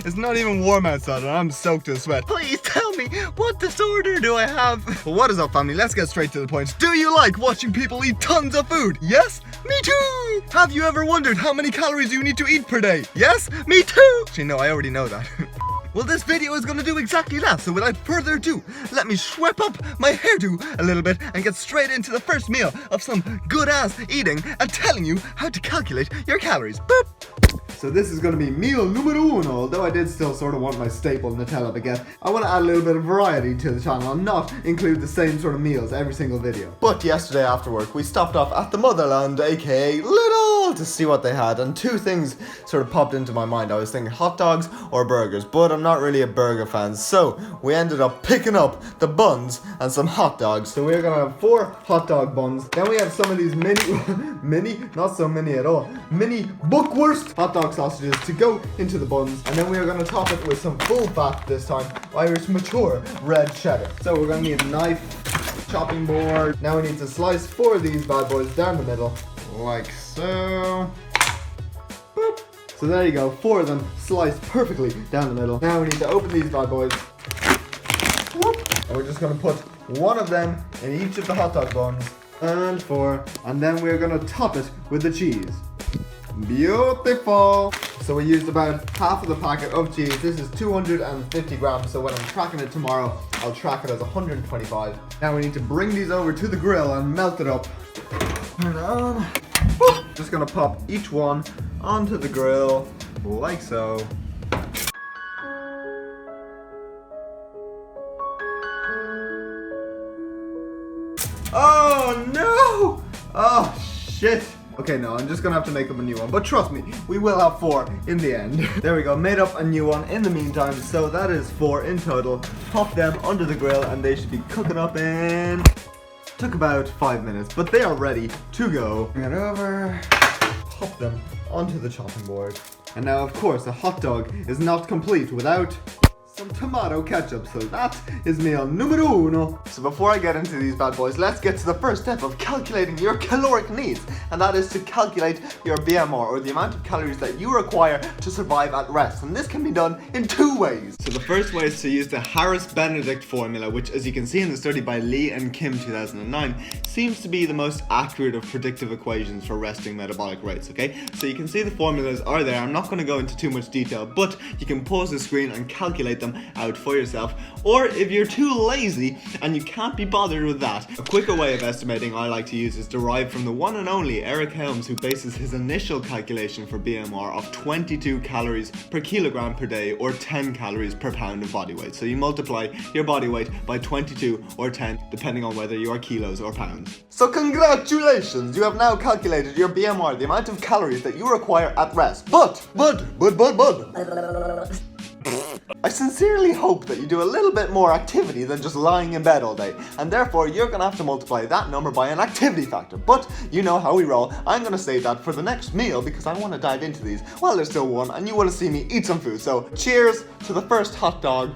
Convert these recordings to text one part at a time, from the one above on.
It's not even warm outside and I'm soaked to sweat. Please tell me, what disorder do I have? Well, what is up, family? Let's get straight to the point. Do you like watching people eat tons of food? Yes? Me too! Have you ever wondered how many calories you need to eat per day? Yes? Me too! Actually, no, I already know that. Well, this video is going to do exactly that, so without further ado, let me sweep up my hairdo a little bit and get straight into the first meal of some good-ass eating and telling you how to calculate your calories. Boop! So this is going to be meal numero uno, although I did still sort of want my staple Nutella baguette. I want to add a little bit of variety to the channel and not include the same sort of meals every single video. But yesterday after work, we stopped off at the Motherland, aka Lidl, to see what they had, and two things sort of popped into my mind. I was thinking hot dogs or burgers, but I'm not really a burger fan, so we ended up picking up the buns and some hot dogs. So we're going to have 4 hot dog buns. Then we have some of these mini, not so many at all, mini Bockwurst hot dog sausages to go into the buns, and then we are going to top it with some full fat, this time Irish mature red cheddar. So we're going to need a knife, chopping board. Now we need to slice 4 of these bad boys down the middle, like so. Boop. So there you go, 4 of them sliced perfectly down the middle. Now we need to open these bad boys. Whoop. And we're just going to put 1 of them in each of the hot dog buns, and 4, and then we're going to top it with the cheese. Beautiful. So we used about half of the packet of cheese. This is 250 grams, so when I'm tracking it tomorrow, I'll track it as 125. Now we need to bring these over to the grill and melt it up. Turn it on. Just gonna pop each one onto the grill, like so. Oh no! Oh shit! Okay, no, I'm just gonna have to make up a new one, but trust me, we will have 4 in the end. There we go, made up a new one in the meantime, so that is 4 in total. Pop them under the grill and they should be cooking up in... Took about 5 minutes, but they are ready to go. Bring it over, pop them onto the chopping board. And now, of course, a hot dog is not complete without some tomato ketchup, so that is meal numero uno. So before I get into these bad boys, let's get to the first step of calculating your caloric needs, and that is to calculate your BMR, or the amount of calories that you require to survive at rest. And this can be done in 2 ways. So the first way is to use the Harris-Benedict formula, which, as you can see in the study by Lee and Kim 2009, seems to be the most accurate of predictive equations for resting metabolic rates, okay? So you can see the formulas are there. I'm not going to go into too much detail, but you can pause the screen and calculate them out for yourself. Or if you're too lazy and you can't be bothered with that, a quicker way of estimating I like to use is derived from the one and only Eric Helms, who bases his initial calculation for BMR of 22 calories per kilogram per day, or 10 calories per pound of body weight. So you multiply your body weight by 22 or 10, depending on whether you are kilos or pounds. So congratulations, you have now calculated your BMR, the amount of calories that you require at rest. But I sincerely hope that you do a little bit more activity than just lying in bed all day, and therefore you're gonna have to multiply that number by an activity factor. But you know how we roll. I'm gonna save that for the next meal because I want to dive into these while there's still one and you want to see me eat some food. So cheers to the first hot dog.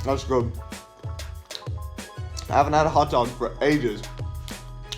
That's good. I haven't had a hot dog for ages.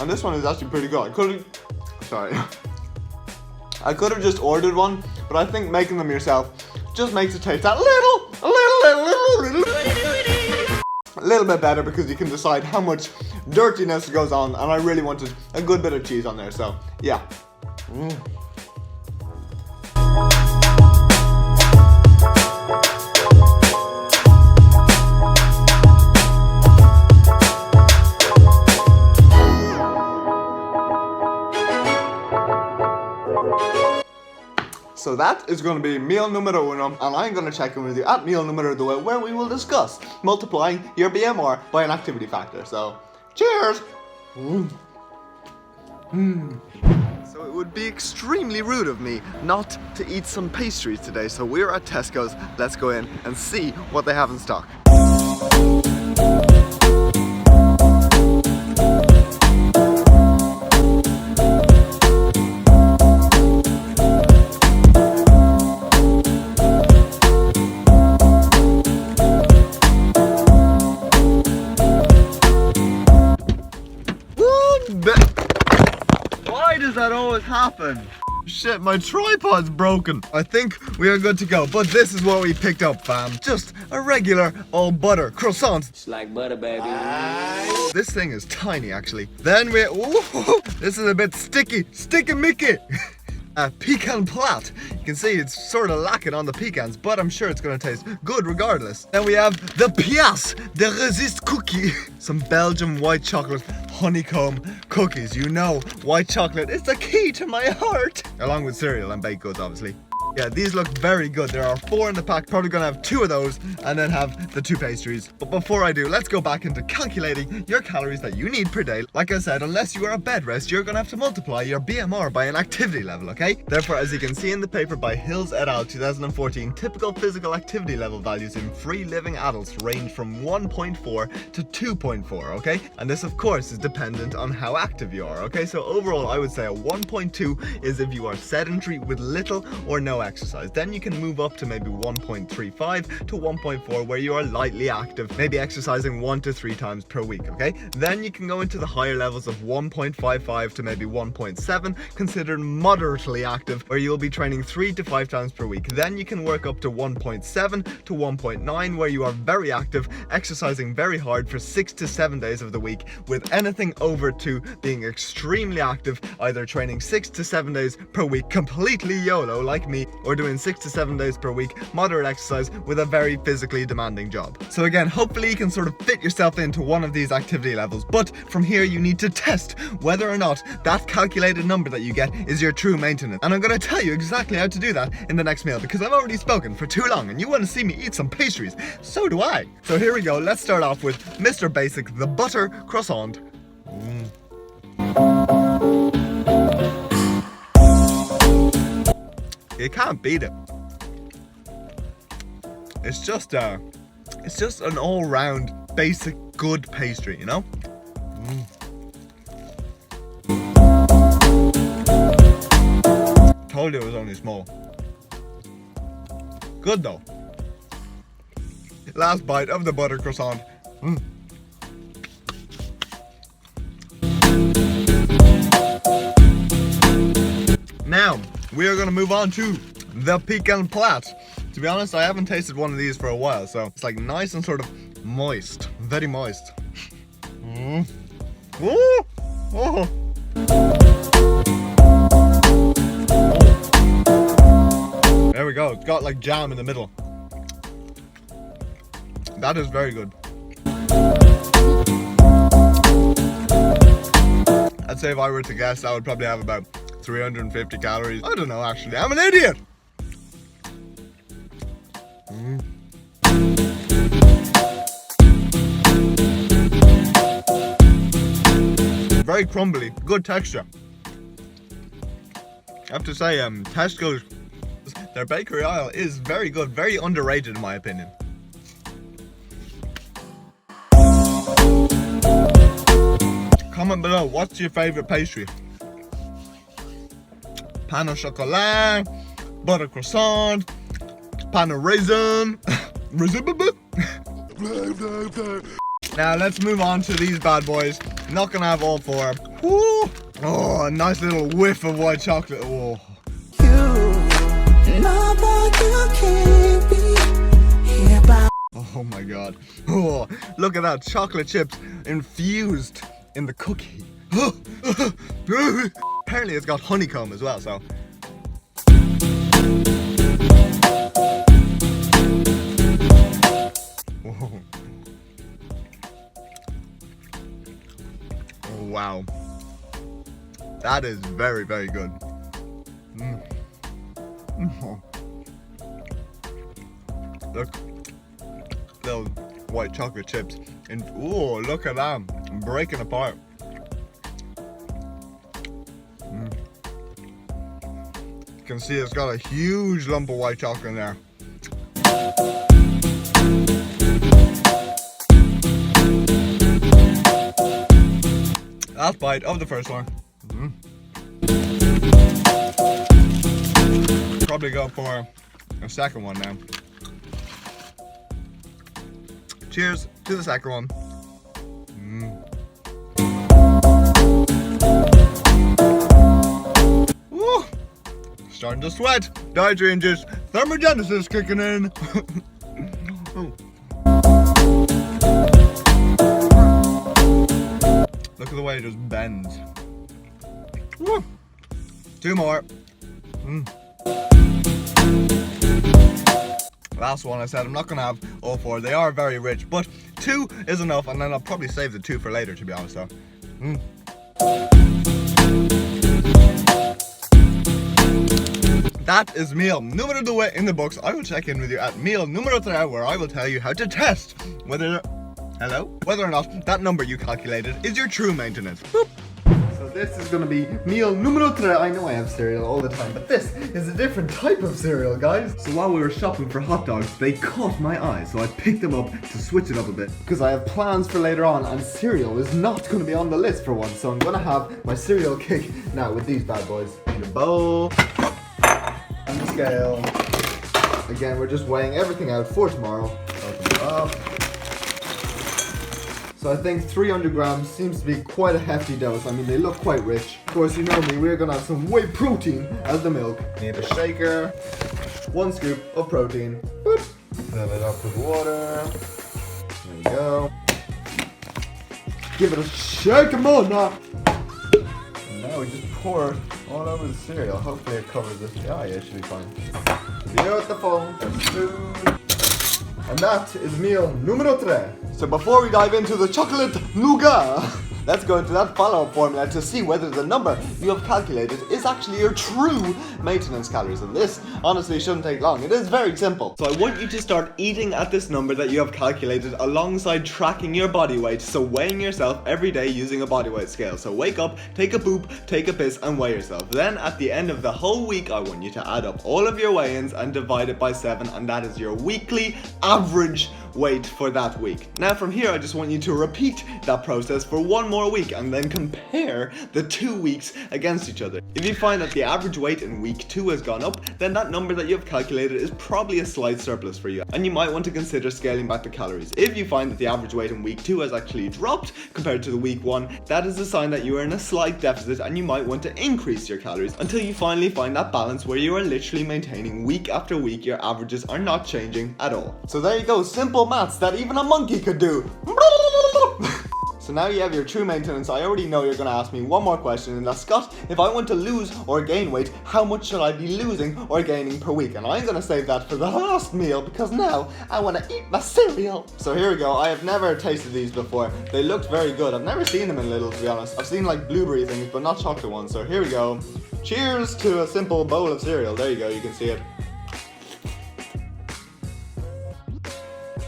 And this one is actually pretty good. I could have just ordered one, but I think making them yourself just makes it taste that a little bit better, because you can decide how much dirtiness goes on, and I really wanted a good bit of cheese on there, so yeah. So that is going to be meal numero uno, and I'm going to check in with you at meal numero due, where we will discuss multiplying your BMR by an activity factor. So, cheers! So So it would be extremely rude of me not to eat some pastries today. So we're at Tesco's. Let's go in and see what they have in stock. Why does that always happen? Shit, my tripod's broken. I think we are good to go, but this is what we picked up, fam. Just a regular old butter croissant. It's like butter, baby. This thing is tiny, actually. Then we, ooh, this is a bit sticky Mickey. A pecan plat. You can see it's sort of lacking on the pecans, but I'm sure it's gonna taste good regardless. Then we have the pièce de résiste cookie. Some Belgian white chocolate honeycomb cookies. You know, white chocolate is the key to my heart. Along with cereal and baked goods, obviously. Yeah, these look very good. There are 4 in the pack. Probably gonna have 2 of those and then have the 2 pastries. But before I do, let's go back into calculating your calories that you need per day. Like I said, unless you are a bed rest, you're gonna have to multiply your BMR by an activity level, okay? Therefore, as you can see in the paper by Hills et al. 2014, typical physical activity level values in free living adults range from 1.4 to 2.4, okay? And this, of course, is dependent on how active you are, okay? So overall, I would say a 1.2 is if you are sedentary with little or no exercise. Then you can move up to maybe 1.35 to 1.4 where you are lightly active, maybe exercising 1 to 3 times per week, okay? Then you can go into the higher levels of 1.55 to maybe 1.7, considered moderately active, where you'll be training 3 to 5 times per week. Then you can work up to 1.7 to 1.9 where you are very active, exercising very hard for 6 to 7 days of the week, with anything over to being extremely active, either training 6 to 7 days per week completely YOLO like me, or doing 6 to 7 days per week moderate exercise with a very physically demanding job. So again, hopefully you can sort of fit yourself into one of these activity levels, but from here you need to test whether or not that calculated number that you get is your true maintenance. And I'm going to tell you exactly how to do that in the next meal, because I've already spoken for too long and you want to see me eat some pastries. So do I. So here we go. Let's start off with Mr. Basic, the butter croissant. You can't beat it. It's just an all-round basic good pastry, you know? Told you it was only small. Good though. Last bite of the butter croissant. Now, we are gonna move on to the pecan plat. To be honest, I haven't tasted one of these for a while, so it's like nice and sort of moist, very moist. Ooh. Oh. There we go. It's got like jam in the middle. That is very good. I'd say if I were to guess, I would probably have about 350 calories. I don't know, actually. I'm an idiot! Very crumbly, good texture. I have to say, Tesco's, their bakery aisle is very good, very underrated in my opinion. Comment below, what's your favorite pastry? Pain au chocolat, butter croissant, pain au raisin, Now let's move on to these bad boys. Not gonna have all 4. Woo! Oh, a nice little whiff of white chocolate. Oh. Oh my god. Oh, look at that, chocolate chips infused in the cookie. Apparently it's got honeycomb as well, so. Oh, wow. That is very, very good. Look, little white chocolate chips. And ooh, look at them breaking apart. can see it's got a huge lump of white chocolate in there. Last bite of the first one. Probably go for a second one now. Cheers to the second one. Woo! Starting to sweat. Dietary juice. Thermogenesis kicking in. Look at the way it just bends. Woo! 2 more. Last one, I said I'm not gonna have all 4. They are very rich, but 2 is enough, and then I'll probably save the 2 for later, to be honest though. That is meal numero 2 in the books. I will check in with you at meal numero 3, where I will tell you how to test whether or not that number you calculated is your true maintenance. Boop. So this is gonna be meal numero 3. I know I have cereal all the time, but this is a different type of cereal, guys. So while we were shopping for hot dogs, they caught my eye, so I picked them up to switch it up a bit, because I have plans for later on, and cereal is not gonna be on the list for once. So I'm gonna have my cereal kick now with these bad boys. In a bowl and the scale. Again, we're just weighing everything out for tomorrow. Open it up. So I think 300 grams seems to be quite a hefty dose. I mean, they look quite rich. Of course, you know me, we're gonna have some whey protein as the milk. Need a shaker, 1 scoop of protein. Boop. Fill it up with water. There we go. Give it a shake, come on now. And now we just pour it all over the cereal. Hopefully it covers it. Yeah, it should be fine. Beautiful. There's food. And that is meal numero 3. So before we dive into the chocolate nougat, let's go into that follow-up formula to see whether the number you have calculated is actually your true maintenance calories. And this honestly shouldn't take long. It is very simple. So I want you to start eating at this number that you have calculated alongside tracking your body weight. So weighing yourself every day using a body weight scale. So wake up, take a poop, take a piss, and weigh yourself. Then at the end of the whole week, I want you to add up all of your weigh-ins and divide it by 7, and that is your weekly average weight for that week. Now from here, I just want you to repeat that process for 1 more week and then compare the 2 weeks against each other. If you find that the average weight in week 2 has gone up, then that number that you have calculated is probably a slight surplus for you, and you might want to consider scaling back the calories. If you find that the average weight in week 2 has actually dropped compared to the week 1, that is a sign that you are in a slight deficit and you might want to increase your calories until you finally find that balance where you are literally maintaining week after week. Your averages are not changing at all. So there you go, simple maths that even a monkey could do. So now you have your true maintenance. I already know you're going to ask me one more question, and that's, Scott, if I want to lose or gain weight, how much should I be losing or gaining per week? And I'm going to save that for the last meal, because now I want to eat my cereal. So here we go. I have never tasted these before. They looked very good. I've never seen them in Lidl, to be honest. I've seen like blueberry things, but not chocolate ones. So here we go. Cheers to a simple bowl of cereal. There you go. You can see it.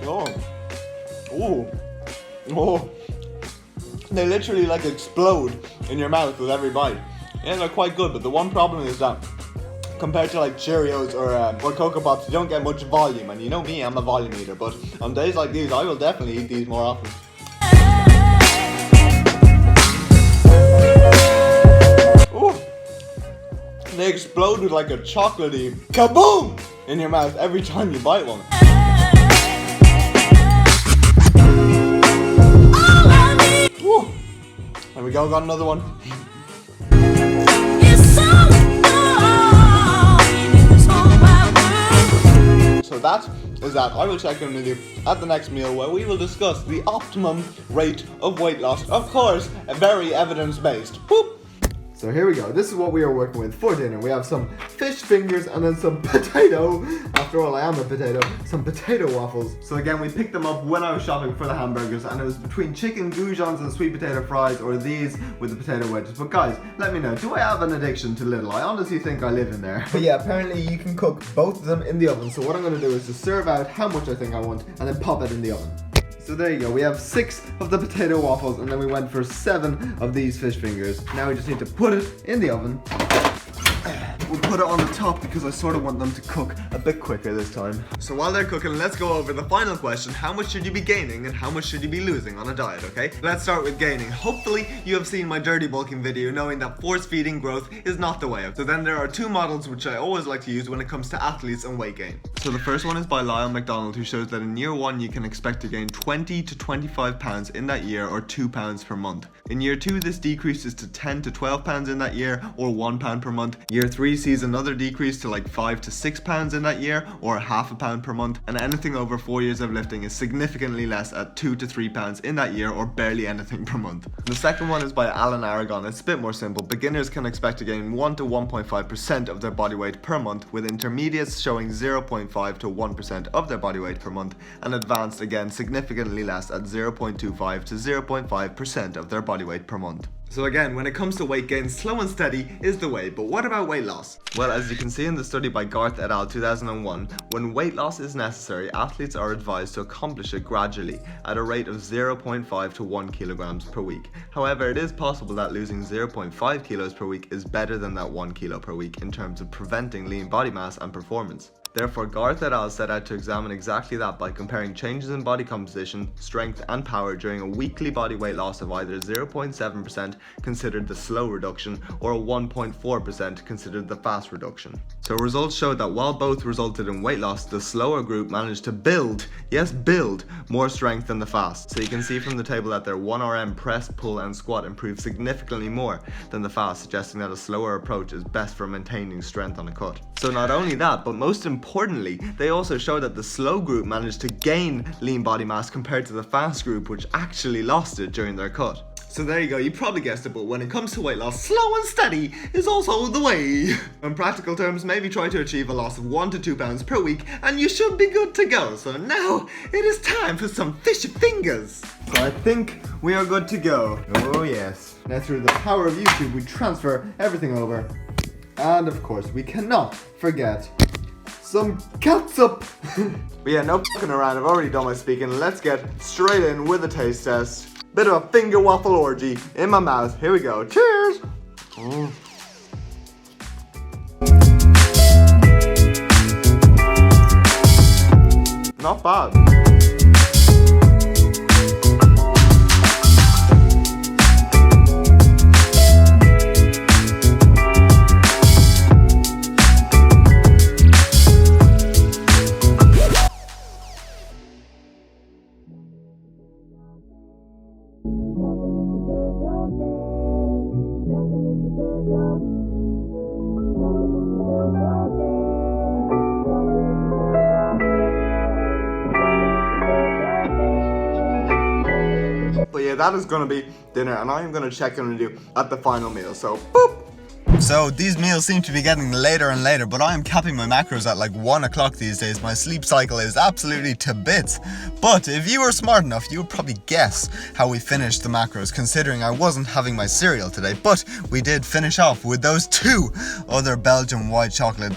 Oh. Ooh. Oh. They literally like explode in your mouth with every bite. Yeah, they're quite good, but the one problem is that compared to like Cheerios or Cocoa Pops, you don't get much volume. And you know me, I'm a volume eater, but on days like these, I will definitely eat these more often. Ooh. They explode with like a chocolatey kaboom in your mouth every time you bite one. There we go, got another one. So that is that. I will check in with you at the next meal where we will discuss the optimum rate of weight loss. Of course, a very evidence-based. Boop. So here we go. This is what we are working with for dinner. We have some fish fingers and then some potato. After all, I am a potato. Some potato waffles. So again, we picked them up when I was shopping for the hamburgers, and it was between chicken goujons and sweet potato fries, or these with the potato wedges. But guys, let me know, do I have an addiction to Lidl? I honestly think I live in there. But yeah, apparently you can cook both of them in the oven. So what I'm going to do is just serve out how much I think I want and then pop it in the oven. So there you go, we have 6 of the potato waffles, and then we went for 7 of these fish fingers. Now we just need to put it in the oven. we'll put it on the top because I sort of want them to cook a bit quicker this time. So while they're cooking, let's go over the final question. How much should you be gaining and how much should you be losing on a diet, okay? Let's start with gaining. Hopefully you have seen my dirty bulking video knowing that force feeding growth is not the way. So then there are two models which I always like to use when it comes to athletes and weight gain. So the first one is by Lyle McDonald, who shows that in year 1 you can expect to gain 20 to 25 pounds in that year, or 2 pounds per month. In year 2 this decreases to 10 to 12 pounds in that year, or 1 pound per month. Year 3 sees another decrease to like 5 to 6 pounds in that year, or half a pound per month, and anything over 4 years of lifting is significantly less at 2 to 3 pounds in that year, or barely anything per month. The second one is by Alan Aragon. It's a bit more simple. Beginners can expect to gain 1 to 1.5% of their body weight per month, with intermediates showing 0.5 to 1% of their body weight per month, and advanced again significantly less at 0.25 to 0.5% of their body weight per month. So again, when it comes to weight gain, slow and steady is the way, but what about weight loss? Well, as you can see in the study by Garth et al. 2001, when weight loss is necessary, athletes are advised to accomplish it gradually at a rate of 0.5 to 1 kilograms per week. However, it is possible that losing 0.5 kilos per week is better than that 1 kilo per week in terms of preventing lean body mass and performance. Therefore, Garth et al. Set out to examine exactly that by comparing changes in body composition, strength and power during a weekly body weight loss of either 0.7% considered the slow reduction, or 1.4% considered the fast reduction. So results showed that while both resulted in weight loss, the slower group managed to build, yes build, more strength than the fast. So you can see from the table that their 1RM press, pull and squat improved significantly more than the fast, suggesting that a slower approach is best for maintaining strength on a cut. So not only that, but most importantly, they also show that the slow group managed to gain lean body mass compared to the fast group, which actually lost it during their cut. So there you go, you probably guessed it, but when it comes to weight loss, slow and steady is also the way. In practical terms, maybe try to achieve a loss of 1 to 2 pounds per week and you should be good to go. So now it is time for some fishy fingers. So I think we are good to go. Oh yes. Now through the power of YouTube, we transfer everything over. And of course, we cannot forget some catsup. But yeah, no fucking around, I've already done my speaking. Let's get straight in with a taste test. Bit of a finger waffle orgy in my mouth. Here we go. Cheers! Not bad. But yeah, that is gonna be dinner, and I am gonna check in with you at the final meal. So, boop! So these meals seem to be getting later and later, but I am capping my macros at like 1 o'clock these days. My sleep cycle is absolutely to bits. But if you were smart enough, you would probably guess how we finished the macros, considering I wasn't having my cereal today. But we did finish off with those 2 other Belgian white chocolate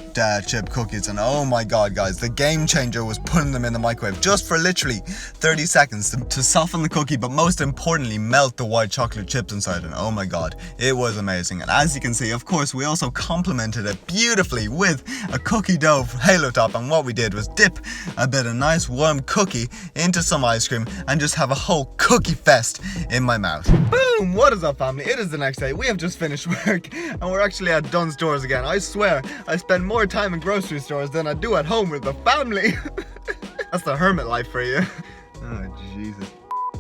chip cookies. And oh my god, guys, the game changer was putting them in the microwave just for literally 30 seconds to soften the cookie, but most importantly, melt the white chocolate chips inside. And oh my god, it was amazing. And as you can see, of course, we also complemented it beautifully with a cookie dough halo top, and what we did was dip a bit of nice warm cookie into some ice cream and just have a whole cookie fest in my mouth. Boom! What is up, family? It is the next day. We have just finished work and we're actually at Dunnes Stores again. I swear, I spend more time in grocery stores than I do at home with the family. That's the hermit life for you. Oh, Jesus.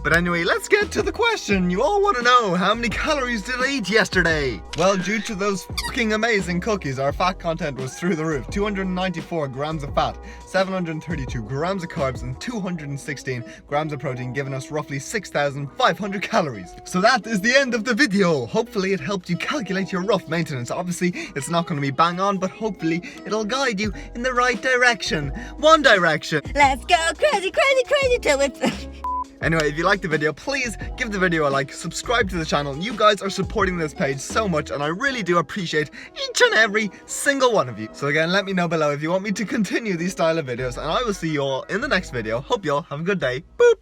But anyway, let's get to the question. You all want to know, how many calories did I eat yesterday? Well, due to those fucking amazing cookies, our fat content was through the roof. 294 grams of fat, 732 grams of carbs, and 216 grams of protein, giving us roughly 6,500 calories. So that is the end of the video. Hopefully it helped you calculate your rough maintenance. Obviously, it's not going to be bang on, but hopefully it'll guide you in the right direction. One direction. Let's go crazy, crazy, crazy till it's... Anyway, if you liked the video, please give the video a like, subscribe to the channel. You guys are supporting this page so much, and I really do appreciate each and every single one of you. So again, let me know below if you want me to continue these style of videos, and I will see you all in the next video. Hope you all have a good day. Boop!